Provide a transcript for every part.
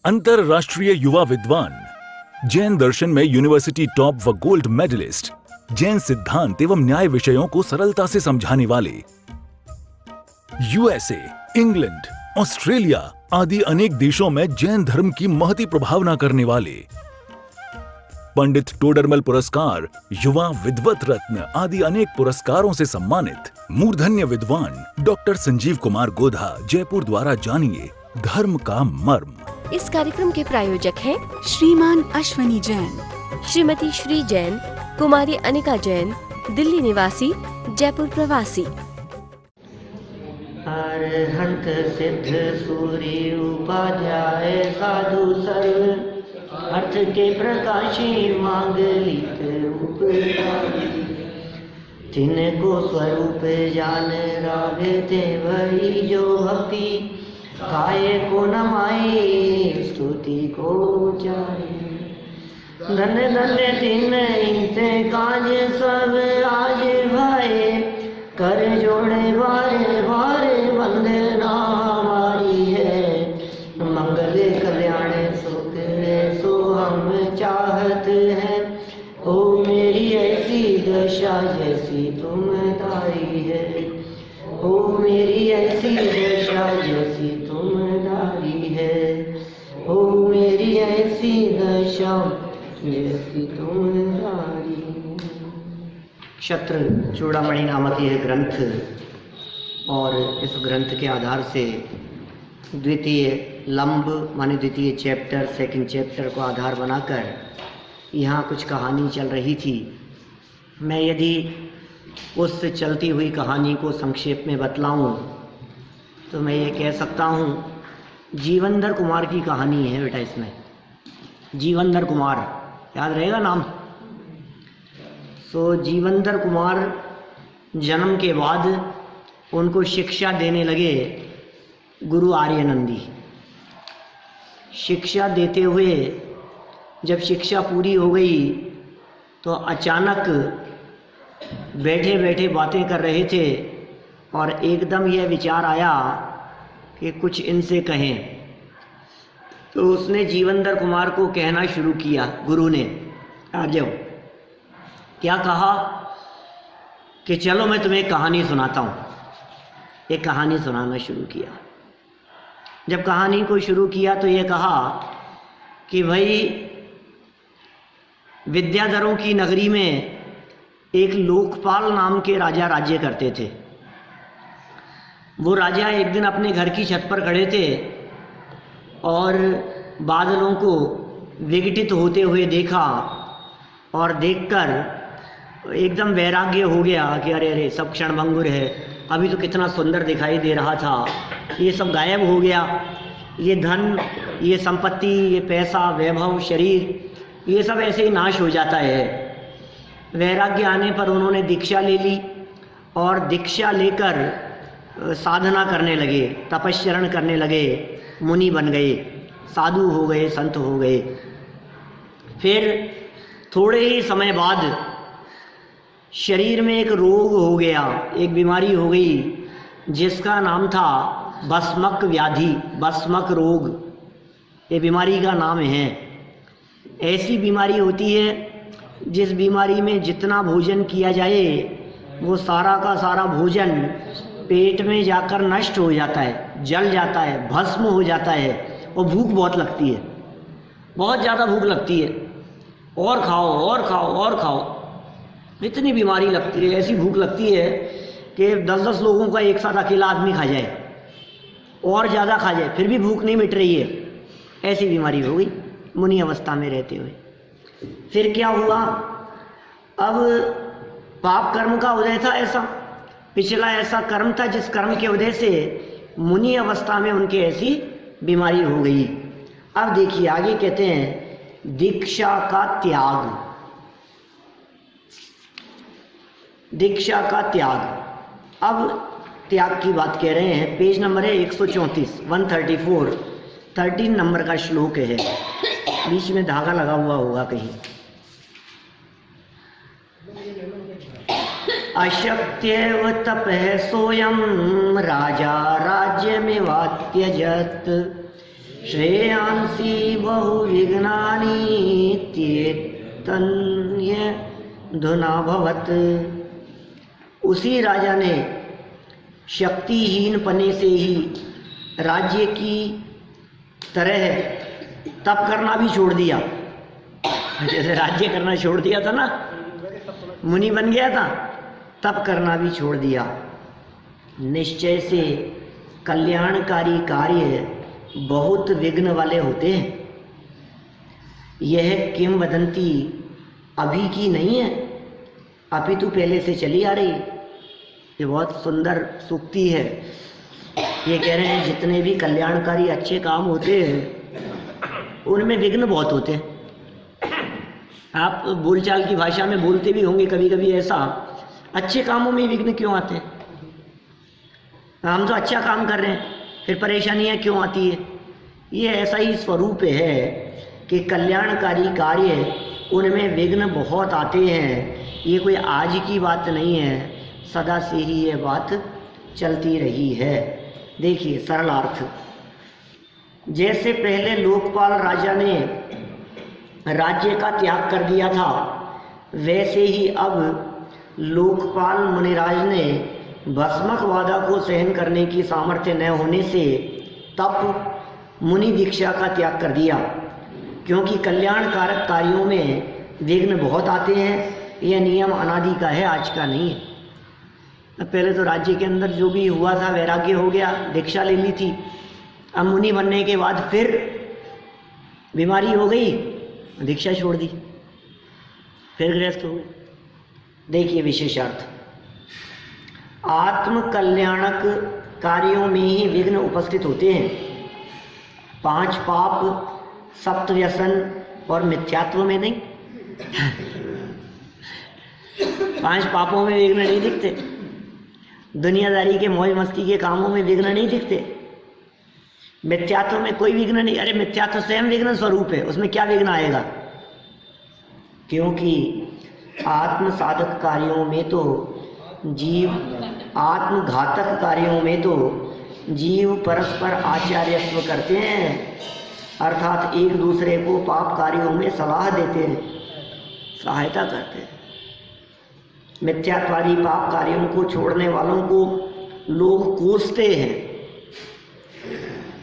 अंतरराष्ट्रीय युवा विद्वान, जैन दर्शन में यूनिवर्सिटी टॉप व गोल्ड मेडलिस्ट, जैन सिद्धांत एवं न्याय विषयों को सरलता से समझाने वाले, यूएसए, इंग्लैंड, ऑस्ट्रेलिया आदि अनेक देशों में जैन धर्म की महती प्रभावना करने वाले, पंडित टोडरमल पुरस्कार, युवा विद्वत रत्न आदि अनेक पुरस्कारों से सम्मानित मूर्धन्य विद्वान डॉक्टर संजीव कुमार गोधा जयपुर द्वारा जानिए धर्म का मर्म। इस कार्यक्रम के प्रायोजक हैं श्रीमान अश्वनी जैन, श्रीमती श्री जैन, कुमारी अनिका जैन, दिल्ली निवासी, जयपुर प्रवासी। अरहंत सिद्ध सूर्य उपाध्याय साधु सर्व अर्थ के प्रकाशी मांगलिक तिनको स्वरूप जान रागे थे वही जो भक्ति काय को नमाई स्तुति को जाए। धन धन दिन इनसे काज सब आज भाए कर जोड़े बारे बारे वंदना हमारी है। मंगल कल्याण सुख सो हम चाहत हैं। ओ मेरी ऐसी दशा जैसी तुम दाई है। ओ मेरी ऐसी दशा जैसी तुम दाई है। ओ मेरी ऐसी दशा जैसी तुम दाई है। क्षत्र चूड़ामणि नामक यह ग्रंथ, और इस ग्रंथ के आधार से द्वितीय लंब माने द्वितीय चैप्टर, सेकंड चैप्टर को आधार बनाकर यहाँ कुछ कहानी चल रही थी। मैं यदि उस चलती हुई कहानी को संक्षेप में बतलाऊं तो मैं ये कह सकता हूँ, जीवनधर कुमार की कहानी है बेटा। इसमें जीवनधर कुमार याद रहेगा नाम। सो जीवनधर कुमार जन्म के बाद उनको शिक्षा देने लगे गुरु आर्यनंदी। शिक्षा देते हुए जब शिक्षा पूरी हो गई तो अचानक बैठे बैठे बातें कर रहे थे और एकदम यह विचार आया कि कुछ इनसे कहें। तो उसने जीवनधर कुमार को कहना शुरू किया। गुरु ने आज क्या कहा कि चलो मैं तुम्हें एक कहानी सुनाता हूँ। एक कहानी सुनाना शुरू किया। जब कहानी को शुरू किया तो ये कहा कि भाई विद्याधरों की नगरी में एक लोकपाल नाम के राजा राज्य करते थे। वो राजा एक दिन अपने घर की छत पर खड़े थे और बादलों को विघटित होते हुए देखा और देखकर एकदम वैराग्य हो गया कि अरे अरे सब क्षणभंगुर है। अभी तो कितना सुंदर दिखाई दे रहा था, ये सब गायब हो गया। ये धन, ये संपत्ति, ये पैसा, वैभव, शरीर, ये सब ऐसे ही नाश हो जाता है। वैराग्य आने पर उन्होंने दीक्षा ले ली और दीक्षा लेकर साधना करने लगे, तपश्चरण करने लगे, मुनि बन गए, साधु हो गए, संत हो गए। फिर थोड़े ही समय बाद शरीर में एक रोग हो गया, एक बीमारी हो गई जिसका नाम था भस्मक व्याधि, भस्मक रोग। ये बीमारी का नाम है। ऐसी बीमारी होती है जिस बीमारी में जितना भोजन किया जाए वो सारा का सारा भोजन पेट में जाकर नष्ट हो जाता है, जल जाता है, भस्म हो जाता है और भूख बहुत लगती है, बहुत ज़्यादा भूख लगती है। और खाओ और खाओ और खाओ, इतनी बीमारी लगती है, ऐसी भूख लगती है कि 10-10 लोगों का एक साथ अकेला आदमी खा जाए और ज़्यादा खा जाए फिर भी भूख नहीं मिट रही है। ऐसी बीमारी हो गई मुनि अवस्था में रहते हुए। फिर क्या हुआ, अब पाप कर्म का उदय था। ऐसा पिछला ऐसा कर्म था जिस कर्म के उदय से मुनि अवस्था में उनके ऐसी बीमारी हो गई। अब देखिए आगे कहते हैं दीक्षा का त्याग। दीक्षा का त्याग। अब त्याग की बात कह रहे हैं। पेज नंबर है 134, 134, 13 नंबर का श्लोक है। बीच में धागा लगा हुआ होगा कहीं। अशक्त्येव तपः सोयम राजा राज्यमेवात्यजत् श्रेयांसी बहुविघ्नानि त्येतन्य धुनाभवत्। उसी राजा ने शक्तिहीन पने से ही राज्य की तरह तप करना भी छोड़ दिया। जैसे राज्य करना छोड़ दिया था ना, मुनि बन गया था, तप करना भी छोड़ दिया। निश्चय से कल्याणकारी कार्य बहुत विघ्न वाले होते हैं। यह किंवदंती अभी की नहीं है, अपितु पहले से चली आ रही। ये बहुत सुंदर सूक्ति है। ये कह रहे हैं जितने भी कल्याणकारी अच्छे काम होते हैं उनमें विघ्न बहुत होते हैं। आप बोलचाल की भाषा में बोलते भी होंगे कभी कभी ऐसा, अच्छे कामों में विघ्न क्यों आते हैं? हम तो अच्छा काम कर रहे हैं, फिर परेशानियां क्यों आती है? ये ऐसा ही स्वरूप है कि कल्याणकारी कार्य उनमें विघ्न बहुत आते हैं। ये कोई आज की बात नहीं है, सदा से ही ये बात चलती रही है। देखिए सरल अर्थ, जैसे पहले लोकपाल राजा ने राज्य का त्याग कर दिया था, वैसे ही अब लोकपाल मुनिराज ने भस्मक बाधा को सहन करने की सामर्थ्य न होने से तप मुनि दीक्षा का त्याग कर दिया। क्योंकि कल्याणकारक कार्यों में विघ्न बहुत आते हैं। यह नियम अनादि का है, आज का नहीं है। पहले तो राज्य के अंदर जो भी हुआ था वैराग्य हो गया, दीक्षा ले ली थी। अब मुनि बनने के बाद फिर बीमारी हो गई, दीक्षा छोड़ दी, फिर गृहस्थ हो गए। देखिए विशेषार्थ, आत्म कल्याणक कार्यों में ही विघ्न उपस्थित होते हैं। 5 पाप, 7 व्यसन और मिथ्यात्व में नहीं। 5 पापों में विघ्न नहीं दिखते, दुनियादारी के मौज मस्ती के कामों में विघ्न नहीं दिखते, मिथ्यात्व में कोई विघ्न नहीं। अरे मिथ्यात्व स्वयं विघ्न स्वरूप है, उसमें क्या विघ्न आएगा? क्योंकि आत्म साधक कार्यों में तो जीव, आत्मघातक कार्यों में तो जीव परस्पर आचार्यत्व करते हैं, अर्थात एक दूसरे को पाप कार्यों में सलाह देते हैं, सहायता करते हैं। मिथ्यात्वादी पाप कार्यों को छोड़ने वालों को लोग कोसते हैं।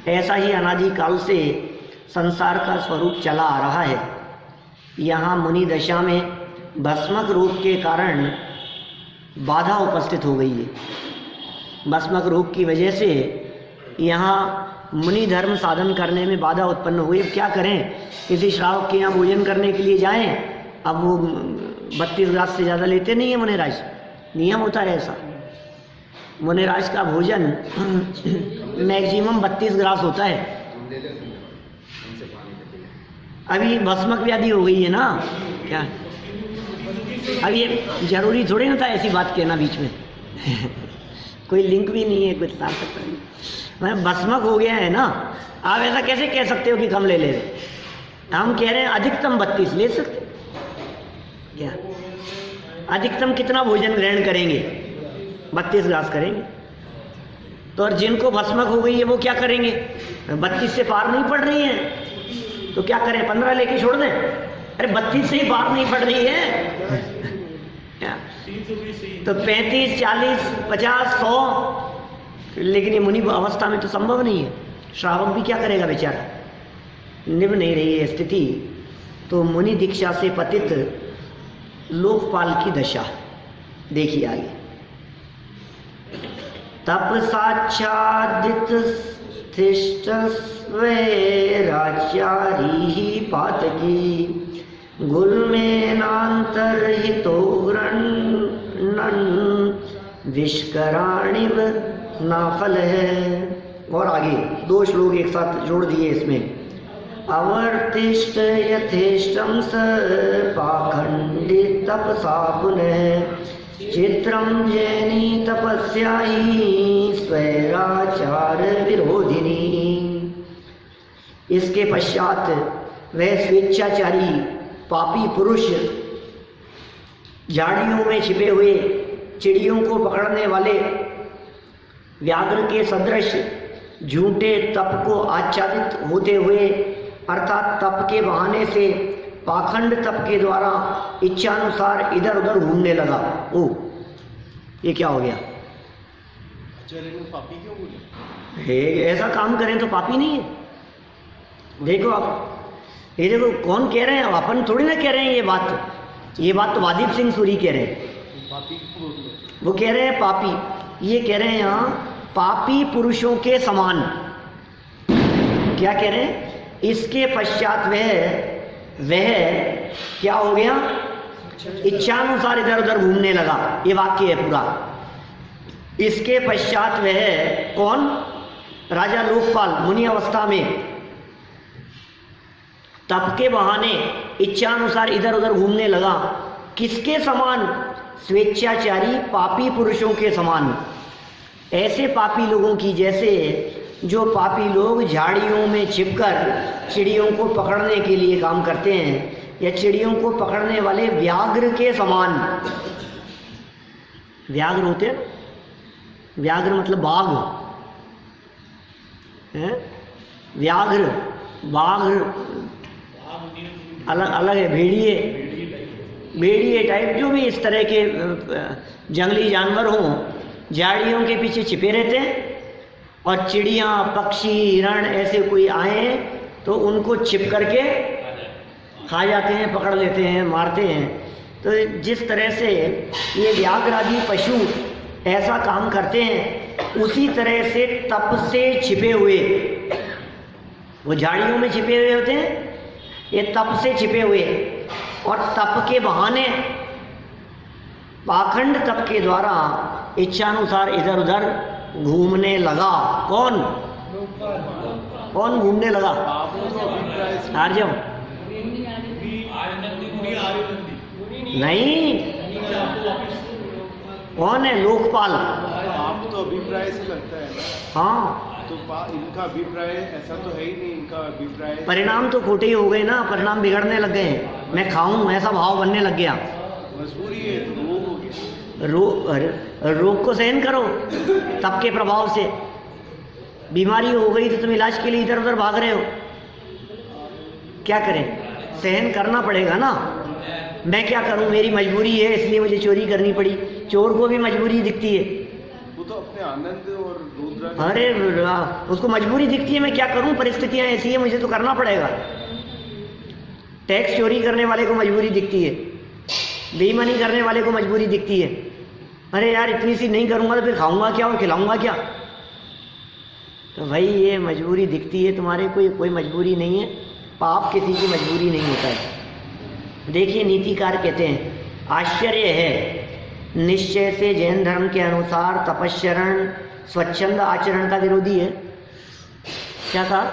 ऐसा ही अनादि काल से संसार का स्वरूप चला आ रहा है। यहाँ मुनि दशा में भस्मक रोग के कारण बाधा उपस्थित हो गई है। भस्मक रोग की वजह से यहाँ मुनि धर्म साधन करने में बाधा उत्पन्न हुई। अब क्या करें? किसी श्रावक के यहाँ भोजन करने के लिए जाएं, अब वो 32 ग्रास से ज़्यादा लेते नहीं है मुनिराज, नियम होता है ऐसा। मुनिराज का भोजन मैक्सिमम 32 ग्रास होता है। अभी भस्मक व्याधि हो गई है ना, क्या अब ये जरूरी थोड़ी ना था ऐसी बात कहना बीच में। कोई लिंक भी नहीं है, कुछ सार्थक नहीं। मतलब भस्मक हो गया है ना, आप ऐसा कैसे कह सकते हो कि कम ले ले रहे? हम कह रहे हैं अधिकतम 32 ले सकते क्या? अधिकतम कितना भोजन ग्रहण करेंगे? 32 ग्रास करेंगे। तो और जिनको भस्मक हो गई है वो क्या करेंगे? 32 से पार नहीं पड़ रही है तो क्या करें? 15 लेके छोड़ दें? अरे 32 से ही पार नहीं पड़ रही है तो 35, 40, 50, 100। लेकिन ये मुनि अवस्था में तो संभव नहीं है। श्रावक भी क्या करेगा बेचारा? निभ नहीं रही है स्थिति। तो मुनि दीक्षा से पतित लोकपाल की दशा देखिए आगे। तप साक्षादित राज्यारी पातकी गुल में नांतरहितो गृणन विष्कराणिव नाफल है। और आगे 2 श्लोक एक साथ जोड़ दिए इसमें। अवर्तिष्ठ यथेष्टम स पाखंडित तपसा पुनः चित्रम जैनी तपस्या ही स्वैराचार विरोधिनी। इसके पश्चात वह स्वेच्छाचारी पापी पुरुष झाड़ियों में छिपे हुए चिड़ियों को पकड़ने वाले व्याघ्र के सदृश झूठे तप को आच्छादित होते हुए अर्थात तप के बहाने से पाखंड तप के द्वारा इच्छानुसार इधर उधर घूमने लगा। ओ ये क्या हो गया? पापी क्यों बोले? हे ऐसा काम करें तो पापी नहीं है? देखो आप, ये देखो कौन कह रहे हैं, अपन थोड़ी ना कह रहे हैं ये बात तो वादीप सिंह सूरी कह रहे हैं। पापी क्यों बोले? वो कह रहे हैं पापी, ये कह रहे हैं यहाँ पापी पुरुषों के समान। क्या कह रहे हैं? इसके पश्चात वह क्या हो गया? इच्छानुसार इधर उधर घूमने लगा। ये वाक्य है पूरा। इसके पश्चात वह कौन? राजा लोकपाल मुनि अवस्था में तप के बहाने इच्छानुसार इधर उधर घूमने लगा। किसके समान? स्वेच्छाचारी पापी पुरुषों के समान। ऐसे पापी लोगों की जैसे जो पापी लोग झाड़ियों में छिपकर चिड़ियों को पकड़ने के लिए काम करते हैं, या चिड़ियों को पकड़ने वाले व्याघ्र के समान। व्याघ्र होते हैं, व्याघ्र मतलब बाघ है। व्याघ्र बाघ अलग अलग है। भेड़िए टाइप जो भी इस तरह के जंगली जानवर हों, झाड़ियों के पीछे छिपे रहते हैं, और चिड़ियाँ पक्षी हिरण ऐसे कोई आए तो उनको छिप करके खा जाते हैं, पकड़ लेते हैं, मारते हैं। तो जिस तरह से ये व्याघ्र आदि पशु ऐसा काम करते हैं, उसी तरह से तप से छिपे हुए, वो झाड़ियों में छिपे हुए होते हैं, ये तप से छिपे हुए, और तप के बहाने पाखंड तप के द्वारा इच्छानुसार इधर उधर घूमने लगा। कौन घूमने लगा? आर्यम नहीं, कौन है? लोकपाल। आप तो अभिप्राय से लगता है ना। हाँ, तो इनका अभिप्राय ऐसा तो है ही नहीं। इनका अभिप्राय परिणाम तो खोटे ही हो गए ना, परिणाम बिगड़ने लग गए हैं। मैं खाऊं ऐसा भाव बनने लग गया। मजबूरी है, तो रोग हो गया। रोग को सहन करो तप के प्रभाव से। बीमारी हो गई तो तुम इलाज के लिए इधर उधर भाग रहे हो, क्या करें? सहन करना पड़ेगा ना। मैं क्या करूं, मेरी मजबूरी है, इसलिए मुझे चोरी करनी पड़ी। चोर को भी मजबूरी दिखती है। वो तो अपने आनंद और रुद्र, अरे उसको मजबूरी दिखती है। मैं क्या करूं, परिस्थितियां ऐसी है, मुझे तो करना पड़ेगा। टैक्स चोरी करने वाले को मजबूरी दिखती है, बेईमानी करने वाले को मजबूरी दिखती है। अरे यार इतनी सी नहीं करूंगा तो फिर खाऊंगा क्या और खिलाऊंगा क्या? तो भाई ये मजबूरी दिखती है तुम्हारे, कोई मजबूरी नहीं है। पाप किसी की मजबूरी नहीं होता है। देखिए नीतिकार कहते हैं, आश्चर्य है निश्चय से जैन धर्म के अनुसार तपश्चरण स्वच्छंद आचरण का विरोधी है। क्या कहा?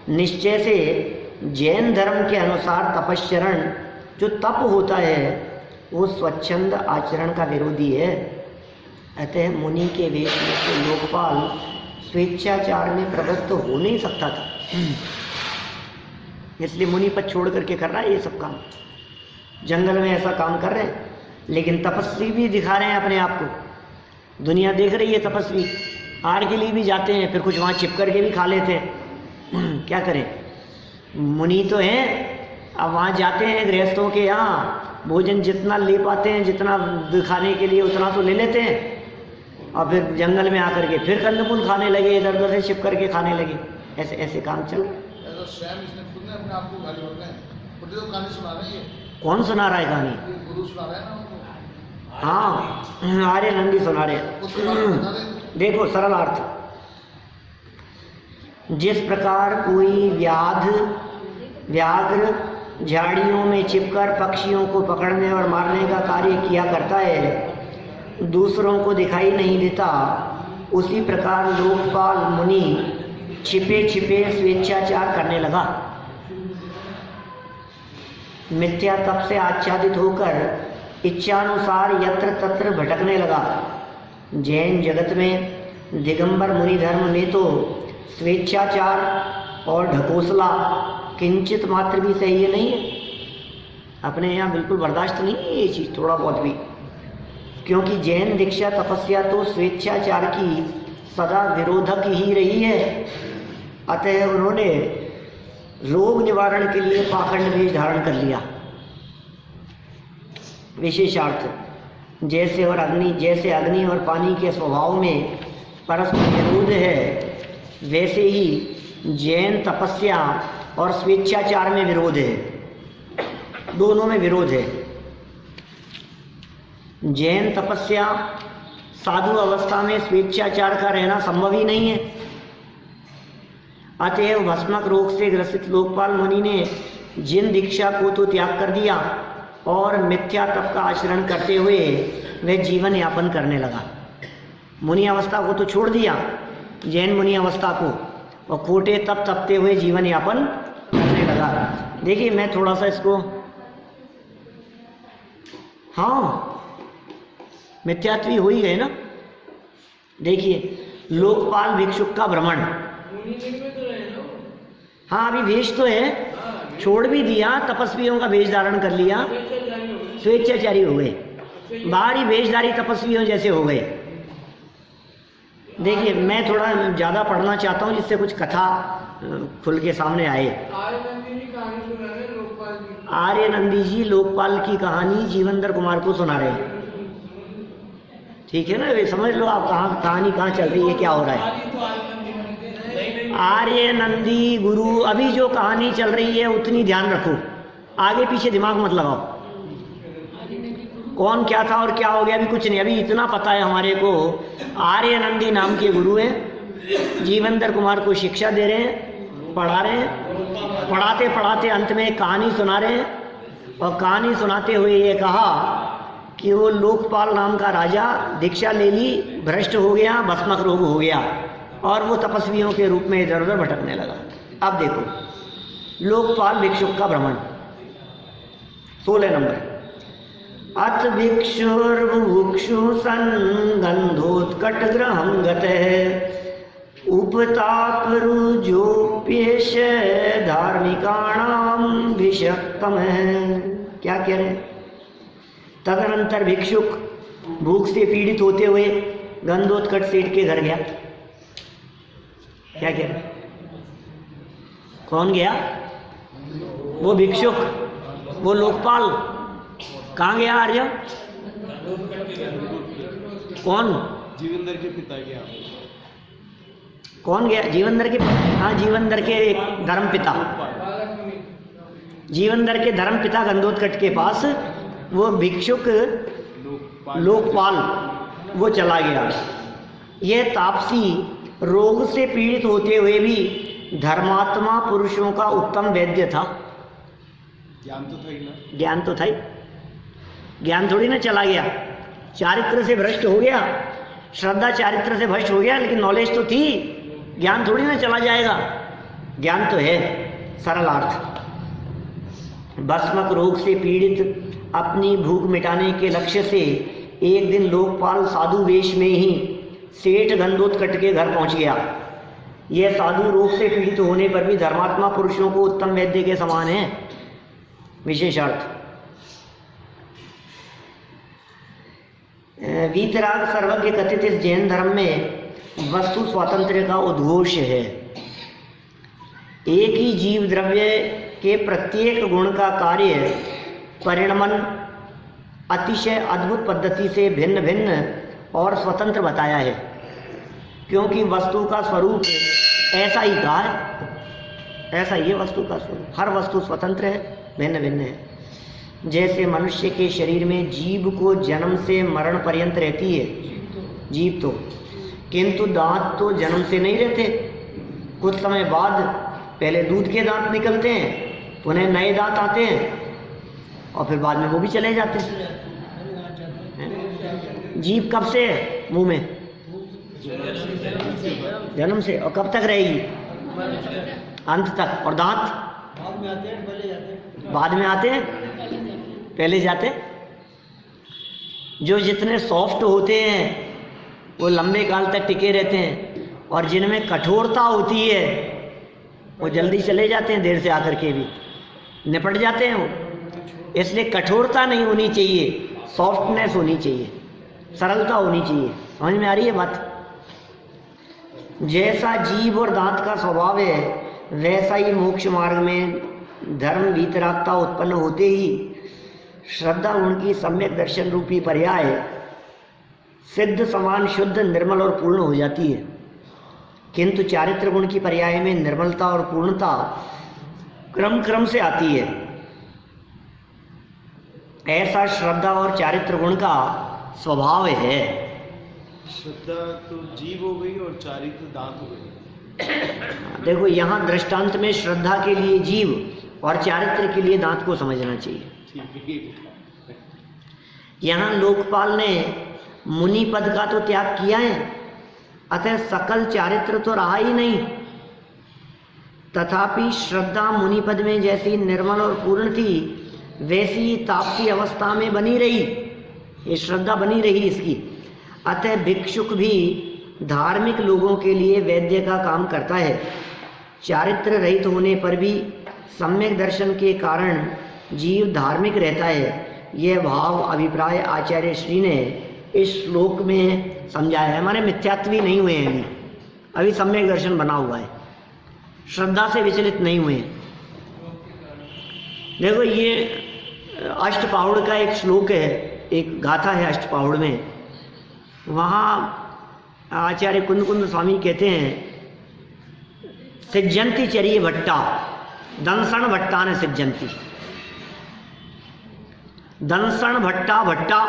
निश्चय से जैन धर्म के अनुसार तपश्चरण जो तप होता है वो स्वच्छंद आचरण का विरोधी है। अतः मुनि के वेश में तो लोकपाल स्वेच्छाचार में प्रवृत्त हो नहीं सकता था, इसलिए मुनि पद छोड़ करके कर रहा है ये सब काम। जंगल में ऐसा काम कर रहे हैं, लेकिन तपस्वी भी दिखा रहे हैं अपने आप को। दुनिया देख रही है तपस्वी, आड़ के लिए भी जाते हैं, फिर कुछ वहाँ चिप करके भी खा लेते हैं। क्या करें, मुनि तो हैं, अब वहाँ जाते हैं गृहस्थों के यहाँ, भोजन जितना ले पाते हैं, जितना दिखाने के लिए उतना तो ले लेते हैं, और फिर जंगल में आकर के फिर कंदमूल खाने लगे, इधर उधर से छिप करके खाने लगे। ऐसे ऐसे काम चल रहा है। स्वयं इसने खुद ने अपने आप को गाली बोल रहे हैं, खुद तो कहानी सुना रहे हैं। कौन सुना रहा है कहानी? गुरु सुना रहे हैं ना उनको। हाँ, आर्य नंदी सुना रहे हैं। देखो सरल अर्थ, जिस प्रकार कोई व्याघ्र झाड़ियों में छिपकर पक्षियों को पकड़ने और मारने का कार्य किया करता है, दूसरों को दिखाई नहीं देता, उसी प्रकार लोकपाल मुनि छिपे छिपे स्वेच्छाचार करने लगा। मिथ्या तप से आच्छादित होकर इच्छानुसार यत्र तत्र भटकने लगा। जैन जगत में दिगंबर मुनि धर्म में तो स्वेच्छाचार और ढकोसला किंचित मात्र भी सही नहीं है। अपने यहाँ बिल्कुल बर्दाश्त नहीं है ये चीज़ थोड़ा बहुत भी, क्योंकि जैन दीक्षा तपस्या तो स्वेच्छाचार की सदा विरोधक ही रही है। अतः उन्होंने रोग निवारण के लिए पाखंड वेश धारण कर लिया। विशेषार्थ, जैसे अग्नि और पानी के स्वभाव में परस्पर विरोध है, वैसे ही जैन तपस्या और स्वेच्छाचार में विरोध है। दोनों में विरोध है। जैन तपस्या, साधु अवस्था में स्वेच्छाचार का रहना संभव ही नहीं है। अतएव भस्मक रोग से ग्रसित लोकपाल मुनि ने जिन दीक्षा को तो त्याग कर दिया और मिथ्या तप का आचरण करते हुए वह जीवन यापन करने लगा। मुनि अवस्था को तो छोड़ दिया, जैन मुनि अवस्था को, और खोटे तप तपते हुए जीवन यापन करने लगा। देखिए मैं थोड़ा सा इसको, हाँ मिथ्यात्वी हो ही गए ना। देखिए लोकपाल भिक्षुक का भ्रमण, हाँ अभी वेश तो है, छोड़ भी दिया, तपस्वियों का वेश धारण कर लिया, स्वेच्छाचारी हो गए, बाहरी वेशधारी तपस्वियों जैसे हो गए। देखिए मैं थोड़ा ज़्यादा पढ़ना चाहता हूँ जिससे कुछ कथा खुल के सामने आए। आर्य नंदी जी लोकपाल की कहानी जीवनधर कुमार को सुना रहे हैं। ठीक है ना, वे समझ लो आप कहानी कहाँ चल रही है, क्या हो रहा है। आर्य नंदी गुरु, अभी जो कहानी चल रही है उतनी ध्यान रखो, आगे पीछे दिमाग मत लगाओ। कौन क्या था और क्या हो गया अभी कुछ नहीं, अभी इतना पता है हमारे को। आर्य नंदी नाम के गुरु हैं, जीवनधर कुमार को शिक्षा दे रहे हैं, पढ़ा रहे हैं, पढ़ाते पढ़ाते अंत में एक कहानी सुना रहे हैं। और कहानी सुनाते हुए ये कहा कि वो लोकपाल नाम का राजा दीक्षा ले ली, भ्रष्ट हो गया, भस्मक रोग हो गया और वो तपस्वियों के रूप में इधर उधर भटकने लगा। अब देखो लोकपाल भिक्षुक का भ्रमण, 16 नंबर। अथ भिक्षुर्बुभुक्षु सन् गन्धोत्कट गृहं गतः उपतापरुजोप्येष धार्मिकाणां विषक्तमः। क्या कह रहे हैं? तदनंतर भिक्षुक भूख से पीड़ित होते हुए गंधोत्कट सेठ के घर गया। क्या कह रहे? कौन गया? वो भिक्षुक, वो लोकपाल। कहाँ गया आर्य? कौन? जीवनधर के पिता गया। कौन गया? जीवनधर के, हाँ जीवनधर के धर्मपिता, जीवनधर के धर्मपिता गंधोत्कट के पास वो भिक्षुक लोकपाल वो चला गया। यह तापसी रोग से पीड़ित होते हुए भी धर्मात्मा पुरुषों का उत्तम वैद्य था। ज्ञान तो था ही ना, ज्ञान तो था ही, ज्ञान थोड़ी ना चला गया। चारित्र से भ्रष्ट हो गया, श्रद्धा चारित्र से भ्रष्ट हो गया, लेकिन नॉलेज तो थी, ज्ञान थोड़ी ना चला जाएगा। ज्ञान तो है। सरल अर्थ, भस्मक रोग से पीड़ित अपनी भूख मिटाने के लक्ष्य से एक दिन लोकपाल साधु वेश में ही सेठ गंधोत्कट के घर पहुंच गया। यह साधु रोग से पीड़ित होने पर भी धर्मात्मा पुरुषों को उत्तम वैद्य के समान है। विशेषार्थ, वीतराग सर्वज्ञ कथित इस जैन धर्म में वस्तु स्वातंत्र्य का उद्घोष है। एक ही जीव द्रव्य के प्रत्येक गुण का कार्य परिणमन अतिशय अद्भुत पद्धति से भिन्न भिन्न और स्वतंत्र बताया है, क्योंकि वस्तु का स्वरूप ऐसा ही कहा है, ऐसा ही है वस्तु का स्वरूप। हर वस्तु स्वतंत्र है, भिन्न भिन्न है। जैसे मनुष्य के शरीर में जीभ को जन्म से मरण पर्यंत रहती है, जीभ तो, किंतु दांत तो जन्म से नहीं रहते। कुछ समय बाद पहले दूध के दांत निकलते हैं, पुनः नए दांत आते हैं और फिर बाद में वो भी चले जाते हैं। जीभ कब से है मुंह में? जन्म से। और कब तक रहेगी? अंत तक। और दांत बाद में आते हैं, पहले जाते। जो जितने सॉफ्ट होते हैं वो लंबे काल तक टिके रहते हैं, और जिनमें कठोरता होती है वो जल्दी चले जाते हैं, देर से आकर के भी निपट जाते हैं वो। इसलिए कठोरता नहीं होनी चाहिए, सॉफ्टनेस होनी चाहिए, सरलता होनी चाहिए। समझ में आ रही है बात? जैसा जीव और दांत का स्वभाव है, वैसा ही मोक्ष मार्ग में धर्म वीतरागता उत्पन्न होते ही श्रद्धा उनकी सम्यक दर्शन रूपी पर्याय सिद्ध समान शुद्ध निर्मल और पूर्ण हो जाती है। किंतु चारित्र गुण की पर्याय में निर्मलता और पूर्णता क्रम क्रम से आती है। ऐसा श्रद्धा और चारित्र गुण का स्वभाव है। श्रद्धा तो जीव हो गई और चारित्र दांत हो गई। देखो यहाँ दृष्टांत में श्रद्धा के लिए जीव और चारित्र के लिए दांत को समझना चाहिए। यहाँ लोकपाल ने मुनि पद का तो त्याग किया है, अतः सकल चारित्र तो रहा ही नहीं। तथापि श्रद्धा मुनि पद में जैसी निर्मल और पूर्ण थी, वैसी तापसी अवस्था में बनी रही। ये श्रद्धा बनी रही इसकी। अतः भिक्षुक भी धार्मिक लोगों के लिए वैद्य का काम करता है। चारित्र रहित होने पर भी सम्यक दर्शन के कारण जीव धार्मिक रहता है। यह भाव अभिप्राय आचार्य श्री ने इस श्लोक में समझाया है। हमारे मिथ्यात्वी नहीं हुए हैं, अभी सम्यक दर्शन बना हुआ है, श्रद्धा से विचलित नहीं हुए हैं। देखो ये अष्टपाहुड़ का एक श्लोक है, एक गाथा है अष्टपाहुड़ में। वहाँ आचार्य कुंद स्वामी कहते हैं, सिज्जंती चरिए भट्टा दंसण भट्टा न सिज्जंती। दंसण भट्टा भट्टा,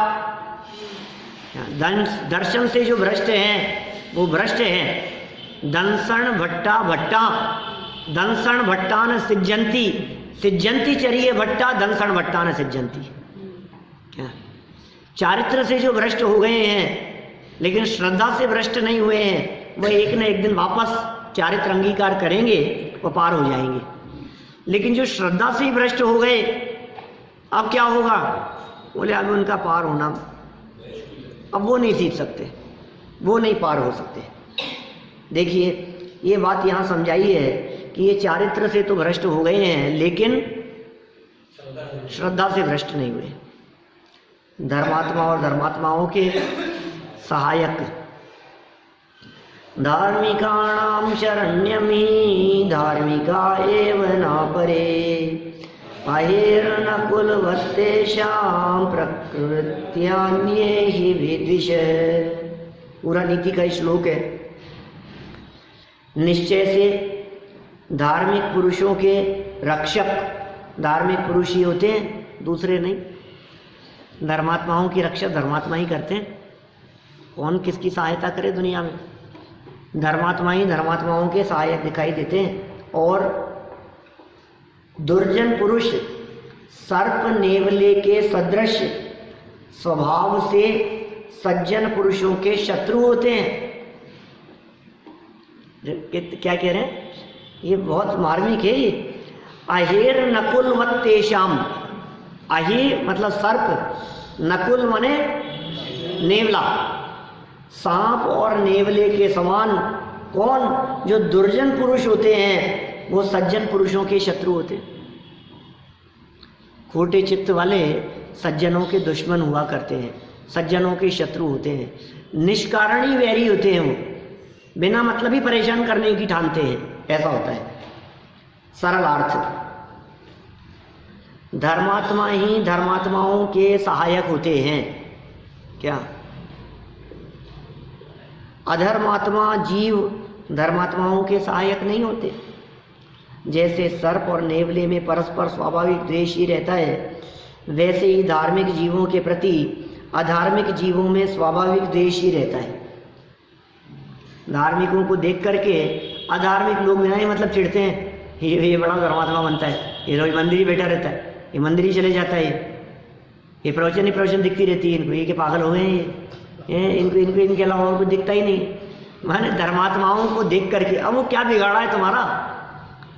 दर्शन से जो भ्रष्ट हैं वो भ्रष्ट हैं। दंसण भट्टा भट्टा, दंसण भट्टा न सिज्जंती। सिज्जंती चरिए भट्टा, दंसण भट्टा न सिज्जंती। चारित्र से जो भ्रष्ट हो गए हैं लेकिन श्रद्धा से भ्रष्ट नहीं हुए हैं, वह एक न एक दिन वापस चारित्र अंगीकार करेंगे, वो पार हो जाएंगे। लेकिन जो श्रद्धा से ही भ्रष्ट हो गए, अब क्या होगा? बोले अब उनका पार होना, अब वो नहीं सीख सकते, वो नहीं पार हो सकते। देखिए ये बात यहाँ समझाई है कि ये चारित्र से तो भ्रष्ट हो गए हैं लेकिन श्रद्धा से भ्रष्ट नहीं हुए। धर्मात्मा और धर्मात्माओं के सहायक। धार्मिकाणां शरण्यमि धार्मिका एव न परे, अहेर्न कुलवत्तेषां प्रकृत्यान्ये हि विद्विष। पूरा नीति का श्लोक है। निश्चय से धार्मिक पुरुषों के रक्षक धार्मिक पुरुष ही होते हैं, दूसरे नहीं। धर्मात्माओं की रक्षा धर्मात्मा ही करते हैं। कौन किसकी सहायता करे दुनिया में? धर्मात्मा ही धर्मात्माओं के सहायक दिखाई देते हैं। और दुर्जन पुरुष सर्प नेवले के सदृश स्वभाव से सज्जन पुरुषों के शत्रु होते हैं। क्या कह रहे हैं? ये बहुत मार्मिक है। ये अहेर नकुल वत्तेषाम, अहि मतलब सर्प, नकुल माने नेवला, सांप और नेवले के समान। कौन? जो दुर्जन पुरुष होते हैं वो सज्जन पुरुषों के शत्रु होते हैं। खोटे चित्त वाले सज्जनों के दुश्मन हुआ करते हैं, सज्जनों के शत्रु होते हैं। निष्कारण ही वैरी होते हैं, वो बिना मतलब ही परेशान करने की ठानते हैं, ऐसा होता है। सरल अर्थ, धर्मात्मा ही धर्मात्माओं के सहायक होते हैं। क्या? अधर्मात्मा जीव धर्मात्माओं के सहायक नहीं होते। जैसे सर्प और नेवले में परस्पर स्वाभाविक द्वेष ही रहता है, वैसे ही धार्मिक जीवों के प्रति अधार्मिक जीवों में स्वाभाविक द्वेष ही रहता है। धार्मिकों को देख करके अधार्मिक लोग बिना ही मतलब चिढ़ते हैं, ये बड़ा धर्मात्मा बनता है, ये रोज मंदिर ही बैठा रहता है, ये मंदिर ही चले जाता है, ये प्रवचन ही प्रवचन दिखती रहती है इनको, ये के पागल हो गए हैं इनको इनके अलावा और कुछ दिखता ही नहीं। मैंने धर्मात्माओं को देख करके, अब वो क्या बिगाड़ा है तुम्हारा?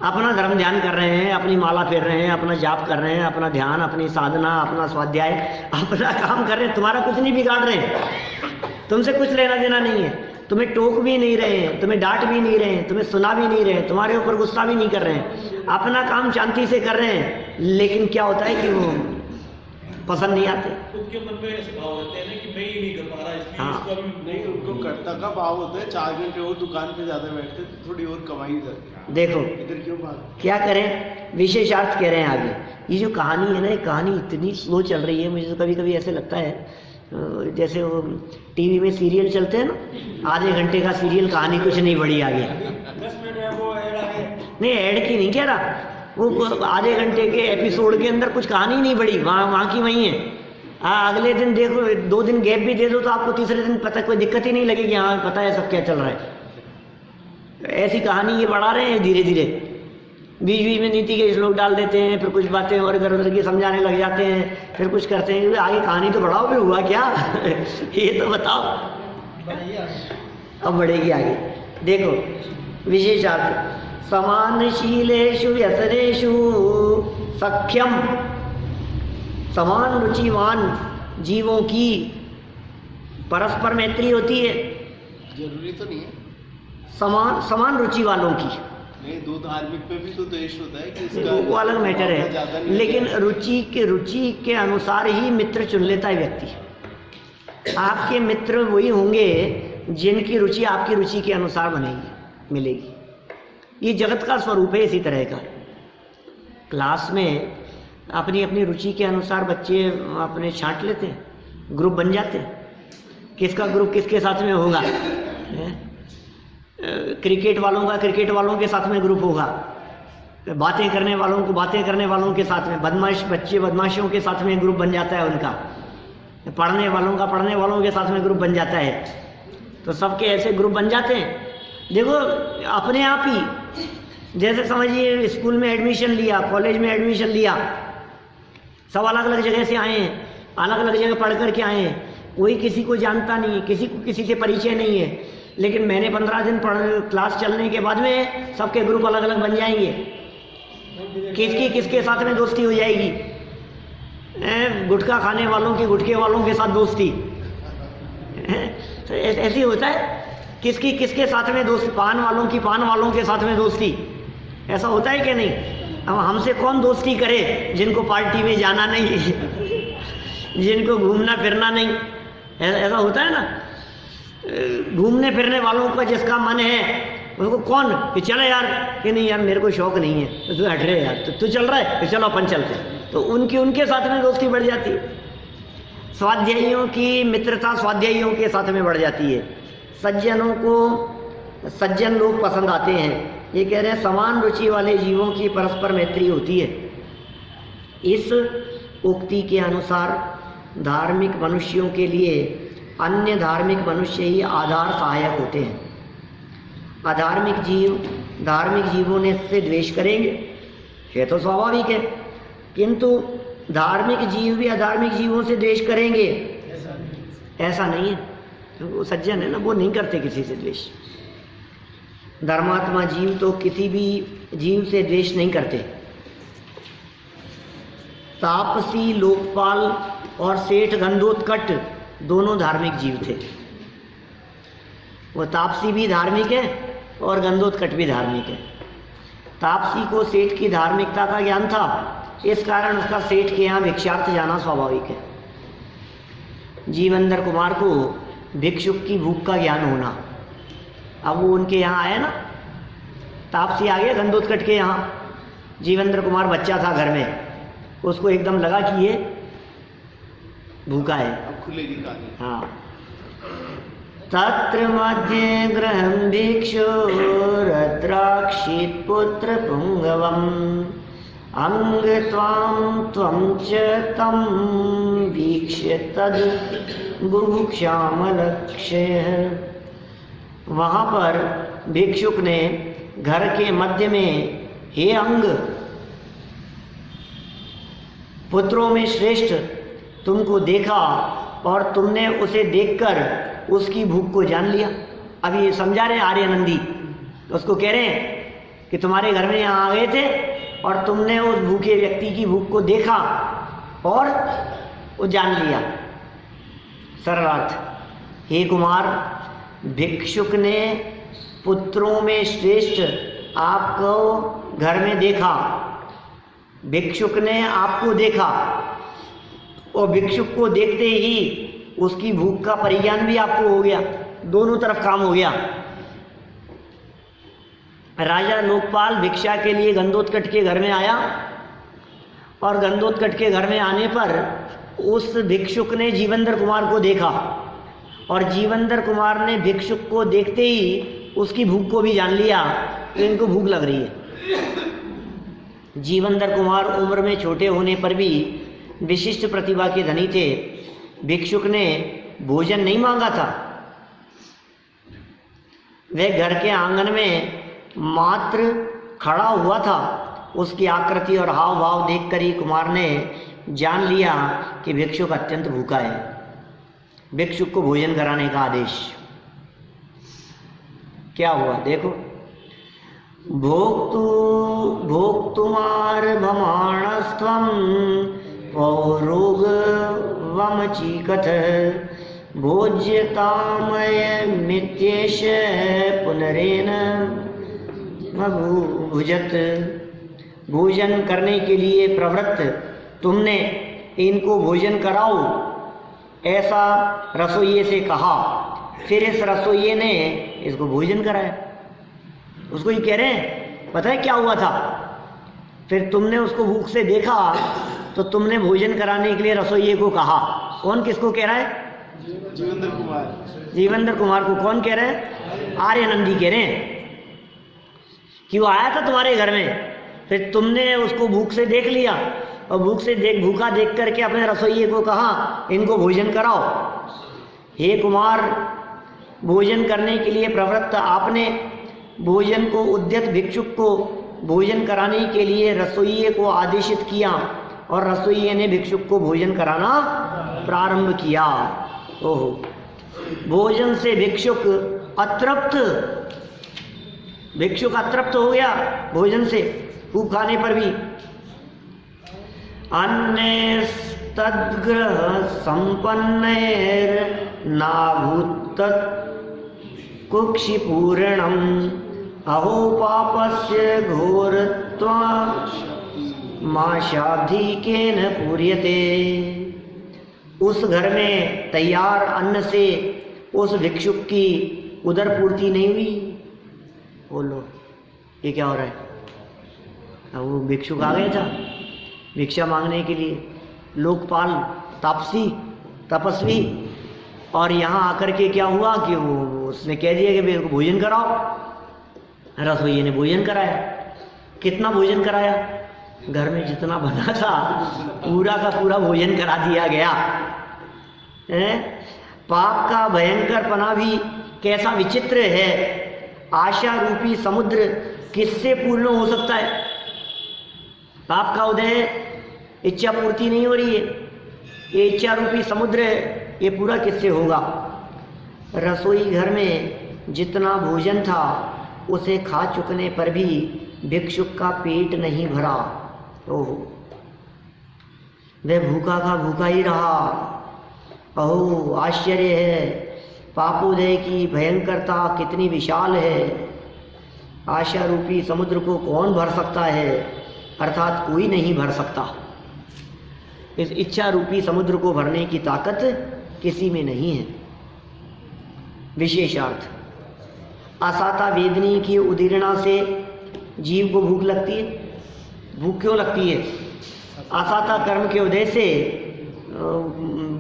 अपना धर्म ध्यान कर रहे हैं, अपनी माला फेर रहे हैं, अपना जाप कर रहे हैं, अपना ध्यान, अपनी साधना, अपना स्वाध्याय, अपना काम कर रहे हैं, तुम्हारा कुछ नहीं बिगाड़ रहे हैं। तुमसे कुछ लेना देना नहीं है, तुम्हें टोक भी नहीं रहे हैं, तुम्हें डांट भी नहीं रहे हैं, तुम्हें सुना भी नहीं रहे हैं, तुम्हारे ऊपर गुस्सा भी नहीं कर रहे हैं, अपना काम शांति से कर रहे हैं। लेकिन क्या होता है कि वो पसंद नहीं आते। खुद के मन में ऐसे भाव होते हैं ना कि मैं ही नहीं कर पा रहा, इसलिए हाँ। इसको अभी नहीं, उनको कर्ता का भाव होता है, 4 घंटे और दुकान पे ज़्यादा बैठते तो थोड़ी और कमाई हो जाती। देखो इधर क्यों भाग? क्या करें, विशेषार्थ कह रहे हैं आगे। ये जो कहानी है ना, ये कहानी इतनी स्लो चल रही है, मुझे तो कभी कभी ऐसे लगता है जैसे वो टीवी में सीरियल चलते हैं ना, आधे घंटे का सीरियल, कहानी कुछ नहीं बढ़ी आगे। 10 मिनट में वो ऐड आ गए। नहीं, ऐड की नहीं कह रहा, वो आधे घंटे के एपिसोड के अंदर कुछ कहानी नहीं बढ़ी, वहाँ की वहीं है। हाँ, अगले दिन देखो, 2 दिन गैप भी दे दो तो आपको तीसरे दिन पता, कोई दिक्कत ही नहीं लगेगी, हाँ पता है सब क्या चल रहा है। ऐसी कहानी ये बढ़ा रहे हैं धीरे धीरे, बीच बीच में नीति के श्लोक डाल देते हैं, फिर कुछ बातें और इधर उधर की समझाने लग जाते हैं, फिर कुछ करते हैं। आगे कहानी तो बढ़ाओ, फिर हुआ क्या ये तो बताओ। अब बढ़ेगी आगे, देखो विशेषार्थ। समानशीलेषु व्यसनेषु सख्यम, समान रुचिवान जीवों की परस्पर मैत्री होती है। जरूरी तो नहीं है। समान रुचि वालों की, नहीं, 2 धार्मिक पे भी तो द्वेष होता है कि इसका वो अलग मैटर ज़्यादा है, नहीं लेकिन है। रुचि के अनुसार ही मित्र चुन लेता है व्यक्ति। आपके मित्र वही होंगे जिनकी रुचि आपकी रुचि के अनुसार बनेगी, मिलेगी। ये जगत का स्वरूप है इसी तरह का। क्लास में अपनी अपनी रुचि के अनुसार बच्चे अपने छांट लेते हैं, ग्रुप बन जाते हैं, किसका ग्रुप किसके साथ में होगा। क्रिकेट वालों का क्रिकेट वालों के साथ में ग्रुप होगा, बातें करने वालों को बातें करने वालों के साथ में, बदमाश बच्चे बदमाशियों के साथ में ग्रुप बन जाता है उनका, पढ़ने वालों का पढ़ने वालों के साथ में ग्रुप बन जाता है। तो सबके ऐसे ग्रुप बन जाते हैं। देखो अपने आप ही, जैसे समझिए स्कूल में एडमिशन लिया, कॉलेज में एडमिशन लिया, सब अलग अलग जगह से आए हैं, अलग अलग जगह पढ़ कर के आए हैं, कोई किसी को जानता नहीं है, किसी को किसी से परिचय नहीं है, लेकिन मैंने 15 दिन क्लास चलने के बाद में सबके ग्रुप अलग अलग बन जाएंगे, किसकी किसके साथ में दोस्ती हो जाएगी। गुटखा खाने वालों की गुटखे वालों के साथ दोस्ती, तो ऐसी होता है। किसकी किसके साथ में दोस्ती, पान वालों की पान वालों के साथ में दोस्ती, ऐसा होता है कि नहीं। अब हमसे कौन दोस्ती करे जिनको पार्टी में जाना नहीं जिनको घूमना फिरना नहीं, ऐसा होता है ना। घूमने फिरने वालों का जिसका मन है उनको कौन कि चले यार, कि नहीं यार मेरे को शौक नहीं है, तो तू हट रहे यार, तो तू चल रहा है, तो चलो अपन चलते हैं, तो उनके साथ में दोस्ती बढ़ जाती है। स्वाध्यायियों की मित्रता स्वाध्यायियों के साथ में बढ़ जाती है। सज्जनों को सज्जन लोग पसंद आते हैं। ये कह रहे हैं समान रुचि वाले जीवों की परस्पर मैत्री होती है। इस उक्ति के अनुसार धार्मिक मनुष्यों के लिए अन्य धार्मिक मनुष्य ही आधार सहायक होते हैं। अधार्मिक जीव धार्मिक जीवों ने से द्वेष करेंगे, ये तो स्वाभाविक है, किंतु धार्मिक जीव भी अधार्मिक जीवों से द्वेष करेंगे ऐसा नहीं है। वो सज्जन है ना, वो नहीं करते किसी से द्वेष। धर्मात्मा जीव तो किसी भी जीव से द्वेष नहीं करते। तापसी लोकपाल और सेठ गंधोत्कट दोनों धार्मिक जीव थे। वो तापसी भी धार्मिक है और गंधोत्कट भी धार्मिक है। तापसी को सेठ की धार्मिकता का ज्ञान था, इस कारण उसका सेठ के यहाँ भिक्षार्थ जाना स्वाभाविक है। जीवेंद्र कुमार को भिक्षुक की भूख का ज्ञान होना, अब वो उनके यहाँ आया ना, तापसी आ गया गंधोत्कट के यहाँ। जीवेंद्र कुमार बच्चा था घर में, उसको एकदम लगा कि ये भूखा है। अब खुलेगी कहानी। हाँ, तत्र मध्ये गृहं भिक्षुरद्राक्षीत् पुत्र पुंगवम् अंग त्वं च तं वीक्ष्य तद् बुभुक्षामलक्ष्यः। वहाँ पर भिक्षुक ने घर के मध्य में, हे अंग, पुत्रों में श्रेष्ठ तुमको देखा और तुमने उसे देखकर उसकी भूख को जान लिया। अभी ये समझा रहे आर्यनंदी, उसको कह रहे हैं कि तुम्हारे घर में यहाँ आ गए थे और तुमने उस भूखे व्यक्ति की भूख को देखा और वो जान लिया। सरलार्थ, हे कुमार, भिक्षुक ने पुत्रों में श्रेष्ठ आपको घर में देखा, भिक्षुक ने आपको देखा और भिक्षुक को देखते ही उसकी भूख का परिज्ञान भी आपको हो गया, दोनों तरफ काम हो गया। राजा लोकपाल भिक्षा के लिए गंधोत्कच के घर में आया और गंधोत्कच के घर में आने पर उस भिक्षुक ने जीवेंद्र कुमार को देखा और जीवेंद्र कुमार ने भिक्षुक को देखते ही उसकी भूख को भी जान लिया कि इनको भूख लग रही है। जीवेंद्र कुमार उम्र में छोटे होने पर भी विशिष्ट प्रतिभा के धनी थे। भिक्षुक ने भोजन नहीं मांगा था, वह घर के आंगन में मात्र खड़ा हुआ था। उसकी आकृति और हाव भाव देखकर ही कुमार ने जान लिया कि भिक्षुक अत्यंत भूखा है। भिक्षुक को भोजन कराने का आदेश। क्या हुआ देखो, भोक्तुमार भमाणस्त्वं पौरोग वमचीकथ भोज्यतामय मित्येष पुनरेन भुजत। भोजन करने के लिए प्रवृत्त तुमने इनको भोजन कराओ, ऐसा रसोइये से कहा। फिर इस रसोइये ने इसको भोजन कराया। उसको ये कह रहे हैं, पता है क्या हुआ था? फिर तुमने उसको भूख से देखा तो तुमने भोजन कराने के लिए रसोइये को कहा। कौन किसको कह रहा है? जीवेंद्र कुमार। जीवेंद्र कुमार को कौन कह रहे हैं? आर्यनंदी कह रहे हैं कि वो आया था तुम्हारे घर में, फिर तुमने उसको भूख से देख लिया और भूखा देख करके अपने रसोइये को कहा इनको भोजन कराओ। हे कुमार, भोजन करने के लिए प्रवृत्त आपने भोजन को उद्यत भिक्षुक को भोजन कराने के लिए रसोइये को आदेशित किया और रसोइये ने भिक्षुक को भोजन कराना प्रारंभ किया। ओहो, भोजन से भिक्षुक अतृप्त हो गया भोजन से, खूब खाने पर भी। अन्य तद्ग्रह संपन्नैर नाभूत कुक्षिपूर्णम अहो पापस्य घोरत्वा माशाब्धिकेन पूर्यते। उस घर में तैयार अन्न से उस भिक्षुक की उदर पूर्ति नहीं हुई। बोलो ये क्या हो रहा है? अब वो भिक्षुक आ गया था भिक्षा मांगने के लिए, लोकपाल तपस्वी, और यहाँ आकर के क्या हुआ कि वो उसने कह दिया कि मेरे को भोजन कराओ। रसोइये ने भोजन कराया। कितना भोजन कराया? घर में जितना बना था पूरा का पूरा भोजन करा दिया गया। पाप का भयंकर पना भी कैसा विचित्र है। आशा रूपी समुद्र किससे पूर्ण हो सकता है? पाप का उदय, इच्छा पूर्ति नहीं हो रही है, ये इच्छा रूपी समुद्र है, ये पूरा किससे होगा? रसोई घर में जितना भोजन था उसे खा चुकने पर भी भिक्षुक का पेट नहीं भरा। ओहो, वह भूखा का भूखा ही रहा। ओहो, आश्चर्य है, पापोदय की भयंकरता कितनी विशाल है। आशा रूपी समुद्र को कौन भर सकता है? अर्थात कोई नहीं भर सकता। इस इच्छा रूपी समुद्र को भरने की ताकत किसी में नहीं है। विशेषार्थ, असाता वेदनी की उदीर्णा से जीव को भूख लगती है। भूख क्यों लगती है? असाता कर्म के उदय से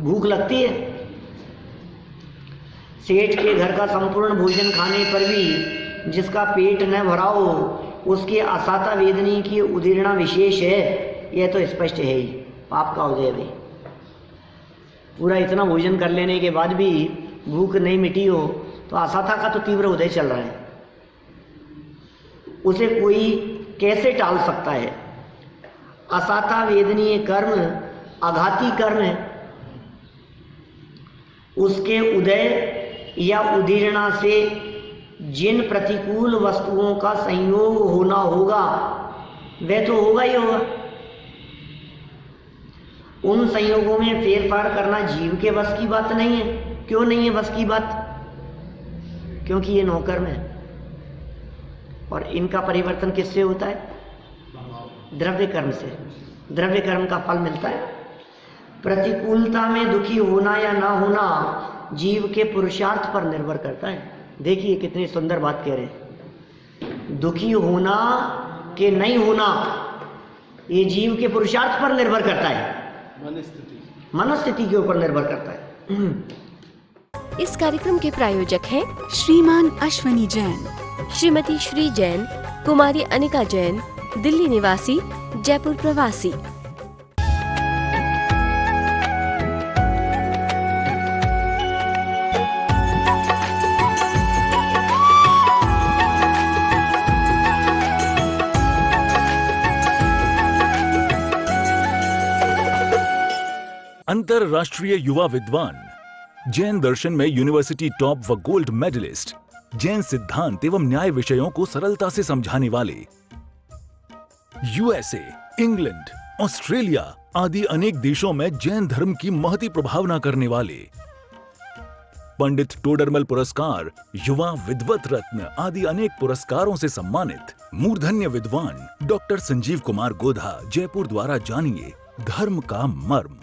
भूख लगती है। सेठ के घर का संपूर्ण भोजन खाने पर भी जिसका पेट न भरा हो उसकी असाता वेदनी की उदीर्णा विशेष है, यह तो स्पष्ट है ही। पाप का उदय में पूरा इतना भोजन कर लेने के बाद भी भूख नहीं मिटी हो तो असाता का तो तीव्र उदय चल रहा है, उसे कोई कैसे टाल सकता है? असाता वेदनीय कर्म आघाती कर्म है, उसके उदय या उदीर्णा से जिन प्रतिकूल वस्तुओं का संयोग होना होगा वह तो होगा ही होगा। उन संयोगों में फेरफार करना जीव के बस की बात नहीं है। क्यों नहीं है बस की बात? क्योंकि ये नौकर्म है और इनका परिवर्तन किससे होता है? द्रव्य कर्म से। द्रव्य कर्म का फल मिलता है। प्रतिकूलता में दुखी होना या ना होना जीव के पुरुषार्थ पर निर्भर करता है। देखिए कितनी सुंदर बात कह रहे हैं। दुखी होना कि नहीं होना ये जीव के पुरुषार्थ पर निर्भर करता है, मनस्थिति के ऊपर निर्भर करता है। इस कार्यक्रम के प्रायोजक हैं श्रीमान अश्वनी जैन, श्रीमती श्री जैन, कुमारी अनिका जैन, दिल्ली निवासी, जयपुर प्रवासी। अंतरराष्ट्रीय युवा विद्वान, जैन दर्शन में यूनिवर्सिटी टॉप व गोल्ड मेडलिस्ट, जैन सिद्धांत एवं न्याय विषयों को सरलता से समझाने वाले, यूएसए, इंग्लैंड, ऑस्ट्रेलिया आदि अनेक देशों में जैन धर्म की महती प्रभावना करने वाले, पंडित टोडरमल पुरस्कार, युवा विद्वत रत्न आदि अनेक पुरस्कारों से सम्मानित मूर्धन्य विद्वान डॉक्टर संजीव कुमार गोधा, जयपुर द्वारा जानिए धर्म का मर्म।